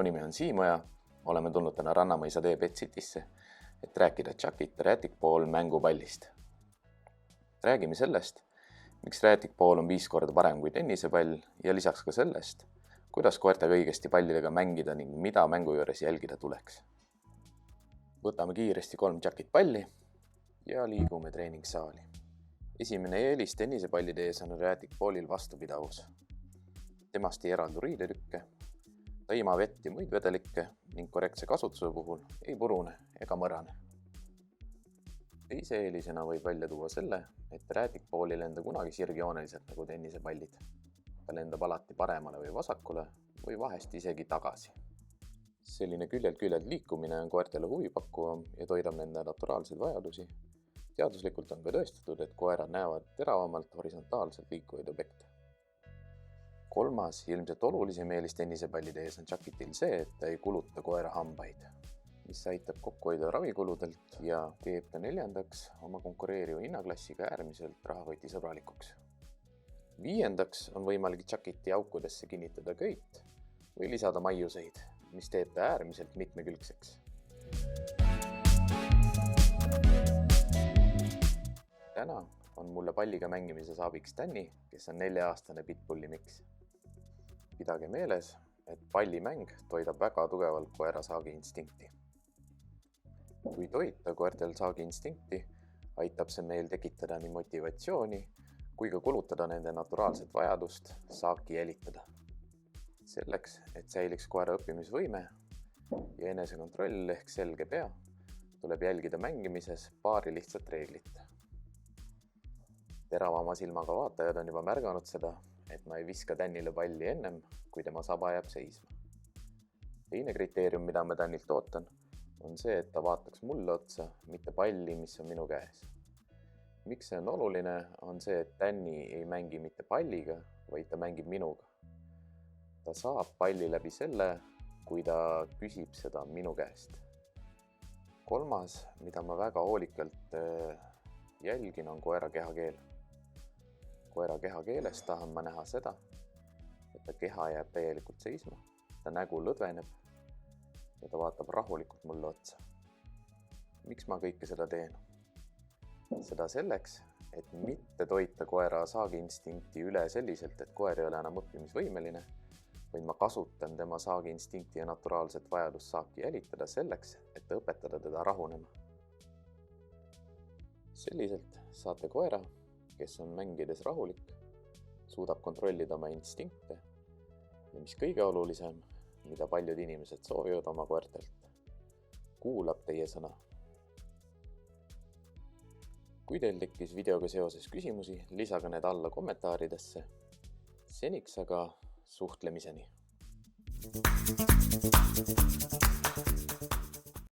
nimi on Siimo ja oleme tulnud täna Rannamõisa tee Pet Citysse, et rääkida Chuckit räätikpool mängupallist. Räägime sellest, miks räätikpool on 5 korda parem kui tennisepall ja lisaks ka sellest, kuidas koertega õigesti pallidega mängida ning mida mängu juures jälgida tuleks. Võtame kiiresti 3 Chuckit palli ja liigume treeningsaali. Esimene eelis tennisepallide ees on räätikpoolil vastupidavus. Temast ei eraldu riidetükke, ta ima vett ja muid vedelikke ning korrektse kasutuse puhul ei purune ega mõrane. Teise eelisena võib välja tuua selle, et räätikpool ei lenda kunagi sirgjooneliselt nagu tennisepallid. Ta lendab alati paremale või vasakule või vahest isegi tagasi. Selline küljelt liikumine on koertele huvipakkuvam ja toidab nende naturaalseid vajadusi. Teaduslikult on ka tõestatud, et koerad näevad teravamalt horisontaalselt liikuvaid objekte. 3. ilmselt olulisem eelis tennisepallide ees on Chuckitil see, et ta ei kuluta koera hambaid, mis aitab kokku hoida ravikuludelt ja teeb ta 4. oma konkureeriva hinnaklassiga äärmiselt rahakotisõbralikuks. 5. on võimalik Chuckiti aukudesse kinnitada köit või lisada maiuseid, mis teeb ta äärmiselt mitmekülgseks. Täna on mulle palliga mängimises abiks Danny, kes on 4-aastane pitbulli mix. Pidage meeles, et pallimäng toidab väga tugevalt koera saagiinstinkti. Kui toita koertel saagiinstinkti, aitab see meil tekitada nii motivatsiooni kui ka kulutada nende naturaalset vajadust saaki jälitada. Selleks, et säiliks koera õppimisvõime ja enesekontroll ehk selge pea, tuleb jälgida mängimises paari lihtsat reeglit. Teravama silmaga vaatajad on juba märganud seda, et ma ei viska Dannile palli ennem, kui tema saba jääb seisma. Teine kriteerium, mida ma Dannilt ootan, on see, et ta vaataks mulle otsa, mitte palli, mis on minu käes. Miks see on oluline, on see, et Danny ei mängi mitte palliga, vaid ta mängib minuga. Ta saab palli läbi selle, kui ta küsib seda minu käest. 3., mida ma väga hoolikalt jälgin, on koera kehakeel. Koera kehakeeles tahan ma näha seda, et ta keha jääb täielikult seisma, ta nägu lõdveneb ja ta vaatab rahulikult mulle otsa. Miks ma kõike seda teen? Seda selleks, et mitte toita koera saagiinstinkti üle selliselt, et koer ei ole enam õppimisvõimeline, vaid ma kasutan tema saagiinstinkti ja naturaalset vajadust saaki jälitada selleks, et õpetada teda rahunema. Selliselt saate koera, kes on mängides rahulik, suudab kontrollida oma instinkte ja mis kõige olulisem, mida paljud inimesed soovivad oma koertelt, kuulab teie sõna. Kui teil tekkis videoga seoses küsimusi, lisage need alla kommentaaridesse. Seniks aga suhtlemiseni.